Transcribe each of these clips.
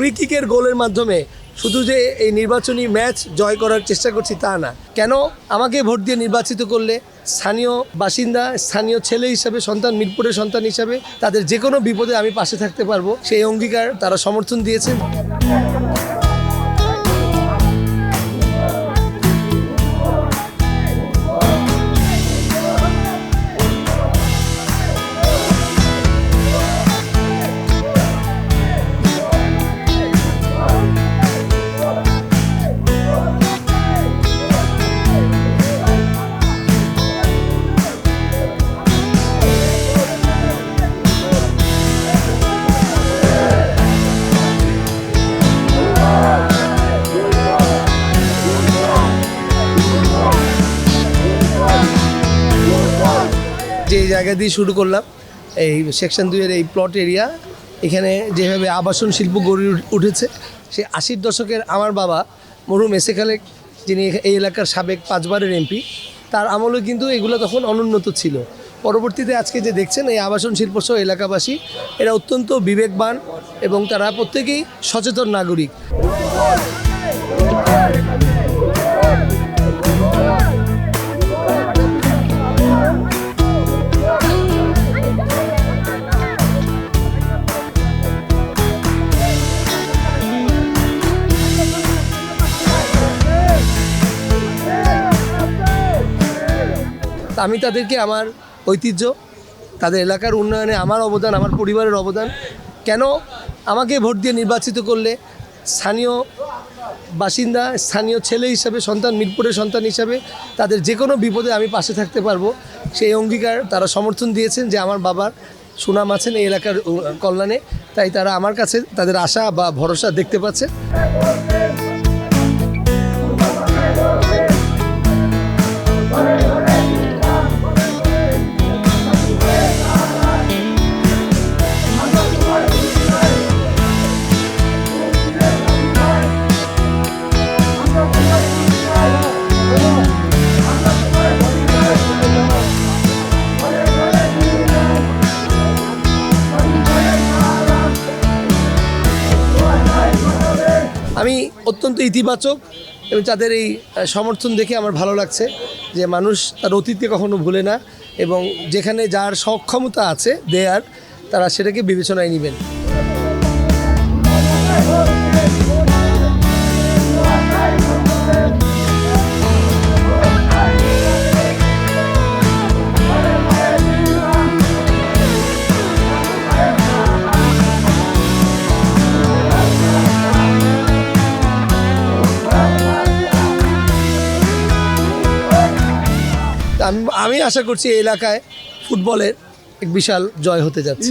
Free কিকের গোলের মাধ্যমে শুধু যে এই নির্বাচনী ম্যাচ জয় করার চেষ্টা করছি তা না। কেন আমাকে ভোট দিয়ে নির্বাচিত করলে স্থানীয় বাসিন্দা, স্থানীয় ছেলে হিসাবে, সন্তান, মিরপুরের সন্তান হিসাবে তাদের যে কোনো বিপদে আমি পাশে থাকতে পারবো, সেই অঙ্গীকার তারা সমর্থন দিয়েছেন। যে জায়গা দিয়ে শুরু করলাম, এই সেকশন 2-এর এই প্লট এরিয়া, এখানে যেভাবে আবাসন শিল্প গড়ে উঠেছে, সেই 80-র দশকের আমার বাবা মরহুম এসে খালেক, যিনি এই এলাকার সাবেক 5 বারের এমপি, তার আমলে কিন্তু এগুলো তখন অনুন্নত ছিল। পরবর্তীতে আজকে যে দেখছেন এই আবাসন শিল্প সহ এলাকাবাসী, এরা অত্যন্ত বিবেকবান এবং তারা প্রত্যেকেই সচেতন নাগরিক। আমি তাদেরকে আমার ঐতিহ্য, তাদের এলাকার উন্নয়নে আমার অবদান, আমার পরিবারের অবদান, কেন আমাকে ভোট দিয়ে নির্বাচিত করলে স্থানীয় বাসিন্দা, স্থানীয় ছেলে হিসাবে, সন্তান, মিরপুরের সন্তান হিসাবে তাদের যে কোনো বিপদে আমি পাশে থাকতে পারবো, সেই অঙ্গীকার তারা সমর্থন দিয়েছেন। যে আমার বাবার সুনাম আছেন এই এলাকার কল্যাণে, তাই তারা আমার কাছে তাদের আশা বা ভরসা দেখতে পাচ্ছে। আমি অত্যন্ত ইতিবাচক এবং তাদের এই সমর্থন দেখে আমার ভালো লাগছে যে মানুষ তার অতীতকে কখনো ভুলে না এবং যেখানে যার সক্ষমতা আছে দেয়ার, তারা সেটাকে বিবেচনায় নেবেন। আমি আশা করছি এই এলাকায় ফুটবলের এক বিশাল জয় হতে যাচ্ছে।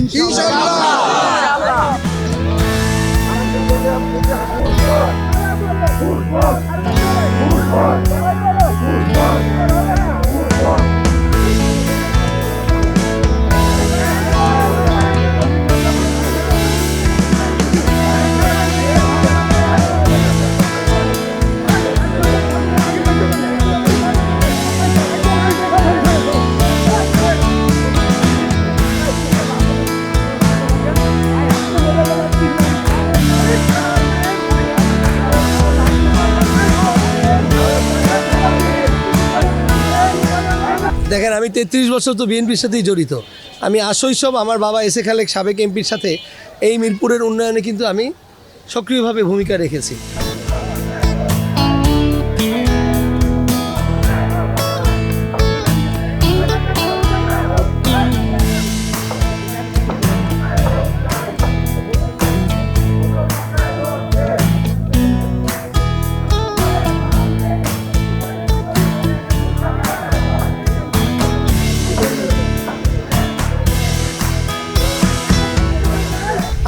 দেখেন, আমি 33 বছর তো বিএনপির সাথেই জড়িত। আমি আশৈশব আমার বাবা এসে খালেক সাবেক এমপির সাথে এই মিরপুরের উন্নয়নে কিন্তু আমি সক্রিয়ভাবে ভূমিকা রেখেছি।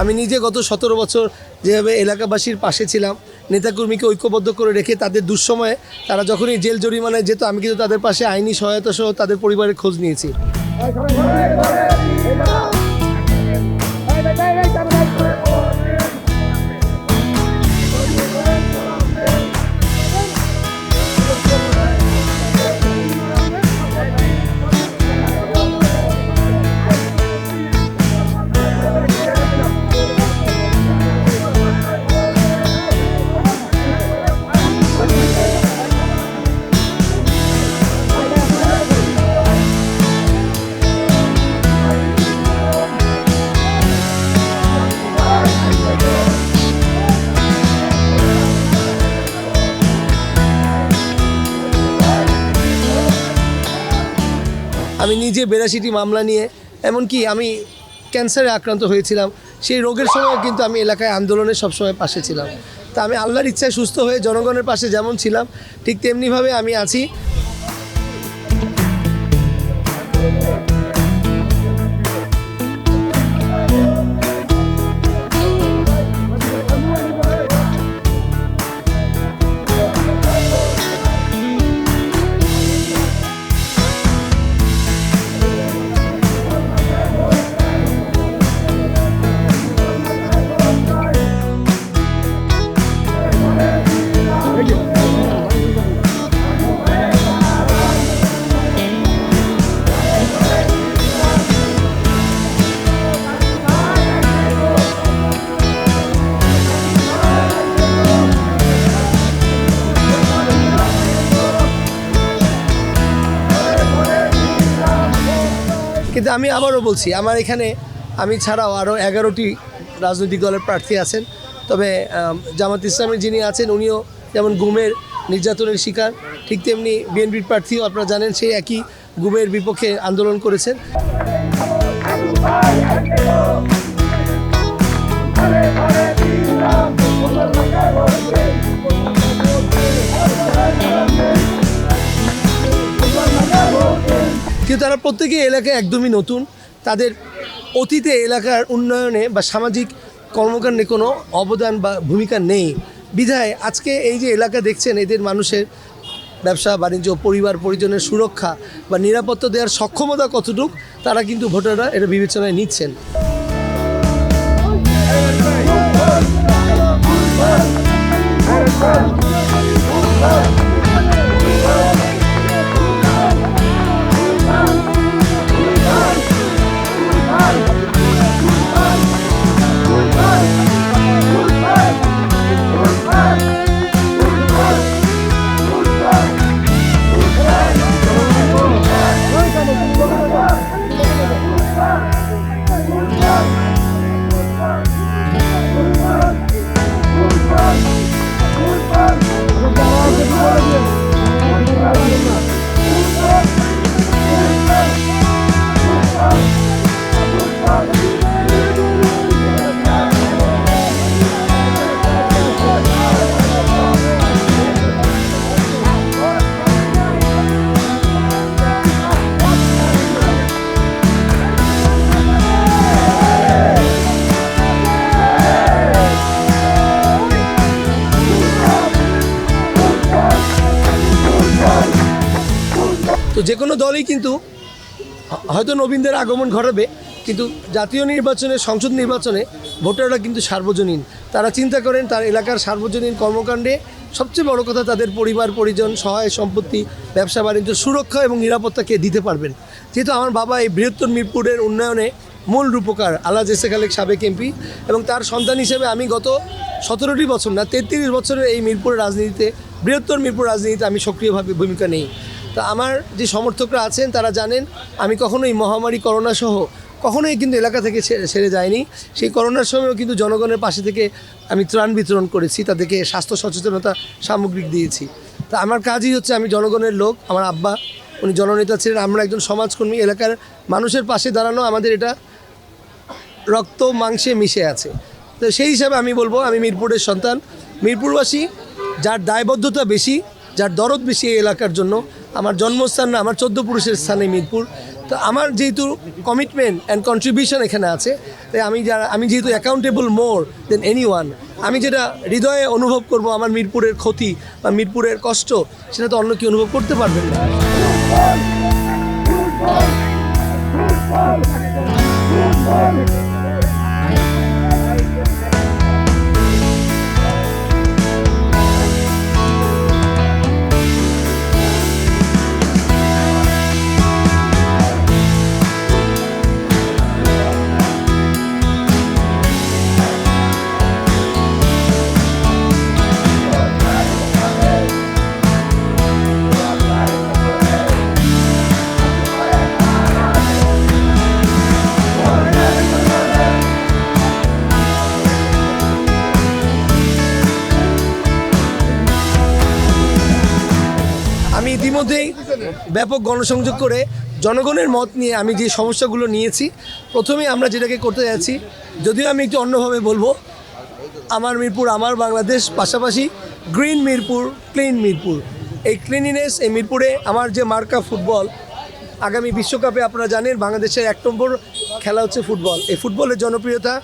আমি নিজে গত 17 বছর যেভাবে এলাকাবাসীর পাশে ছিলাম, নেতাকর্মীকে ঐক্যবদ্ধ করে রেখে তাদের দুঃসময়ে তারা যখনই জেল জরিমানায় যেত, আমি কিন্তু তাদের পাশে আইনি সহায়তা সহ তাদের পরিবারের খোঁজ নিয়েছি। আমি নিজে 82টি মামলা নিয়ে, এমনকি আমি ক্যান্সারে আক্রান্ত হয়েছিলাম, সেই রোগের সময় কিন্তু আমি এলাকায় আন্দোলনের সবসময় পাশে ছিলাম। তা আমি আল্লাহর ইচ্ছায় সুস্থ হয়ে জনগণের পাশে যেমন ছিলাম, ঠিক তেমনিভাবে আমি আছি। কিন্তু আমি আবারও বলছি, আমার এখানে আমি ছাড়াও আরও 11টি রাজনৈতিক দলের প্রার্থী আছেন। তবে জামাত ইসলামের যিনি আছেন উনিও যেমন গুমের নির্যাতনের শিকার, ঠিক তেমনি বিএনপির প্রার্থীও আপনারা জানেন সেই একই গুমের বিপক্ষে আন্দোলন করেছেন। কিন্তু তারা প্রত্যেকেই এলাকায় একদমই নতুন, তাদের অতীতে এলাকার উন্নয়নে বা সামাজিক কর্মকাণ্ডে কোনো অবদান বা ভূমিকা নেই। বিধায় আজকে এই যে এলাকা দেখছেন, এদের মানুষের ব্যবসা বাণিজ্য, পরিবার পরিজনের সুরক্ষা বা নিরাপত্তা দেওয়ার সক্ষমতা কতটুক, তারা কিন্তু ভোটাররা এটা বিবেচনায় নিচ্ছেন। তো যে কোনো দলই কিন্তু হয়তো নবীনদের আগমন ঘটাবে, কিন্তু জাতীয় নির্বাচনে, সংসদ নির্বাচনে ভোটাররা কিন্তু সার্বজনীন। তারা চিন্তা করেন তার এলাকার সার্বজনীন কর্মকাণ্ডে সবচেয়ে বড় কথা তাদের পরিবার পরিজন, সহায় সম্পত্তি, ব্যবসা বাণিজ্য, সুরক্ষা এবং নিরাপত্তাকে দিতে পারবেন। যেহেতু আমার বাবা এই বৃহত্তর মিরপুরের উন্নয়নে মূল রূপকার, আলহাজ এস এ খালেক সাবেক এমপি, এবং তার সন্তান হিসেবে আমি গত 17টি বছর না 33 বছরের এই মিরপুরের রাজনীতিতে, বৃহত্তর মিরপুর রাজনীতিতে আমি সক্রিয়ভাবে ভূমিকা নেই। তা আমার যে সমর্থকরা আছেন তারা জানেন আমি কখনোই মহামারী করোনা সহ কখনোই কিন্তু এলাকা থেকে ছেড়ে যায়নি। সেই করোনার সময়ও কিন্তু জনগণের পাশে থেকে আমি ত্রাণ বিতরণ করেছি, তাদেরকে স্বাস্থ্য সচেতনতা সামগ্রিক দিয়েছি। তা আমার কাজই হচ্ছে, আমি জনগণের লোক। আমার আব্বা উনি জননেতা ছিলেন, আমরা একজন সমাজকর্মী, এলাকার মানুষের পাশে দাঁড়ানো আমাদের এটা রক্ত মাংসে মিশে আছে। তো সেই হিসাবে আমি বলবো, আমি মিরপুরের সন্তান, মিরপুরবাসী যার দায়বদ্ধতা বেশি, যার দরদ বেশি এই এলাকার জন্য। আমার জন্মস্থান না, আমার 14 পুরুষের স্থানে মিরপুর। তো আমার যেহেতু কমিটমেন্ট অ্যান্ড কন্ট্রিবিউশন এখানে আছে, তাই আমি যেহেতু অ্যাকাউন্টেবল মোর দেন এনিওয়ান, আমি যেটা হৃদয়ে অনুভব করব আমার মিরপুরের ক্ষতি বা মিরপুরের কষ্ট, সেটা তো অন্য কেউ অনুভব করতে পারবেন না। ইতিমধ্যেই ব্যাপক গণসংযোগ করে জনগণের মত নিয়ে আমি যে সমস্যাগুলো নিয়েছি, প্রথমে আমরা যেটাকে করতে যাচ্ছি, যদিও আমি একটু অন্যভাবে বলবো, আমার মিরপুর আমার বাংলাদেশ, পাশাপাশি গ্রিন মিরপুর, ক্লিন মিরপুর। এই ক্লিনিনেস, এই মিরপুরে আমার যে মার্কা ফুটবল, আগামী বিশ্বকাপে আপনারা জানেন বাংলাদেশের 1 নম্বর খেলা হচ্ছে ফুটবল। এই ফুটবলের জনপ্রিয়তা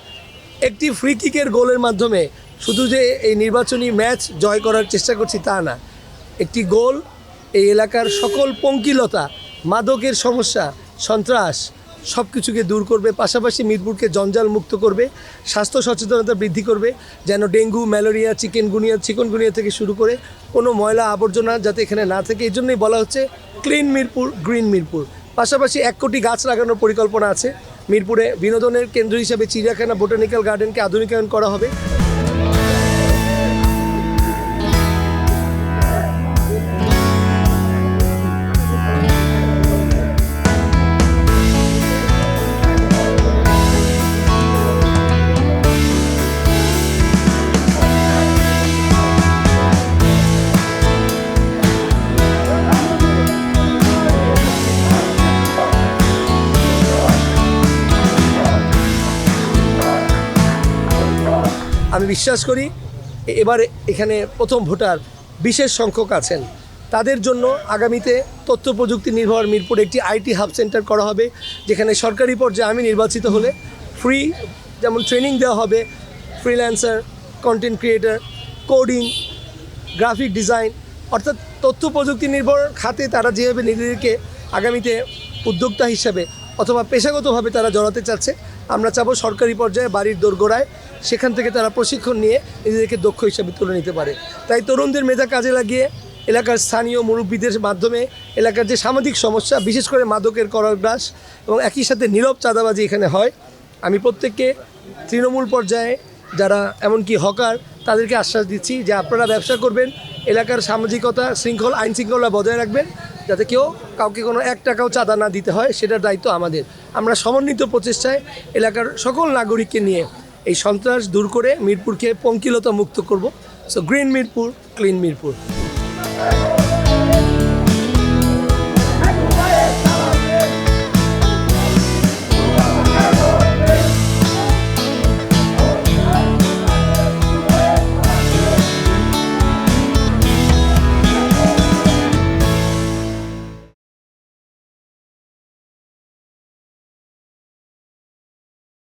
একটি ফ্রি কিকের গোলের মাধ্যমে শুধু যে এই নির্বাচনী ম্যাচ জয় করার চেষ্টা করছি তা না, একটি গোল এই এলাকার সকল পঙ্কিলতা, মাদকের সমস্যা, সন্ত্রাস সব কিছুকে দূর করবে, পাশাপাশি মিরপুরকে জঞ্জাল মুক্ত করবে, স্বাস্থ্য সচেতনতা বৃদ্ধি করবে, যেন ডেঙ্গু, ম্যালেরিয়া, চিকনগুনিয়া থেকে শুরু করে কোনো ময়লা আবর্জনা যাতে এখানে না থাকে। এই জন্যই বলা হচ্ছে ক্লিন মিরপুর, গ্রিন মিরপুর। পাশাপাশি 1 কোটি গাছ লাগানোর পরিকল্পনা আছে। মিরপুরে বিনোদনের কেন্দ্র হিসেবে চিড়িয়াখানা, বোটানিক্যাল গার্ডেনকে আধুনিকায়ন করা হবে। আমি বিশ্বাস করি এবার এখানে প্রথম ভোটার বিশেষ সংখ্যক আছেন, তাদের জন্য আগামীতে তথ্য প্রযুক্তি নির্ভর মিরপুরে একটি আইটি হাব সেন্টার করা হবে, যেখানে সরকারি পর্যায়ে আমি নির্বাচিত হলে ফ্রি যেমন ট্রেনিং দেওয়া হবে, freelancer, content creator, coding, graphic design, অর্থাৎ তথ্য প্রযুক্তি নির্ভর খাতে তারা যেভাবে নিজেদেরকে আগামীতে উদ্যোক্তা হিসাবে অথবা পেশাগতভাবে তারা জড়াতে চাচ্ছে, আমরা চাবো সরকারি পর্যায়ে বাড়ির দোরগোড়ায় সেখান থেকে তারা প্রশিক্ষণ নিয়ে নিজেদেরকে দক্ষ হিসাবে তুলে নিতে পারে। তাই তরুণদের মেধা কাজে লাগিয়ে এলাকার স্থানীয় মুরব্বীদের মাধ্যমে এলাকার যে সামাজিক সমস্যা, বিশেষ করে মাদকের করগ্রাস এবং একই সাথে নীরব চাঁদাবাজি এখানে হয়, আমি প্রত্যেককে তৃণমূল পর্যায়ে যারা এমনকি হকার তাদেরকে আশ্বাস দিচ্ছি যে আপনারা ব্যবসা করবেন, এলাকার সামাজিকতা, আইন শৃঙ্খলা বজায় রাখবেন, যাতে কেউ কাউকে কোনো 1 টাকাও চাঁদা না দিতে হয়, সেটার দায়িত্ব আমাদের। আমরা সমন্বিত প্রচেষ্টায় এলাকার সকল নাগরিককে নিয়ে এই সন্ত্রাস দূর করে মিরপুরকে পঙ্কিলতা মুক্ত করব। So green Mirpur, clean Mirpur.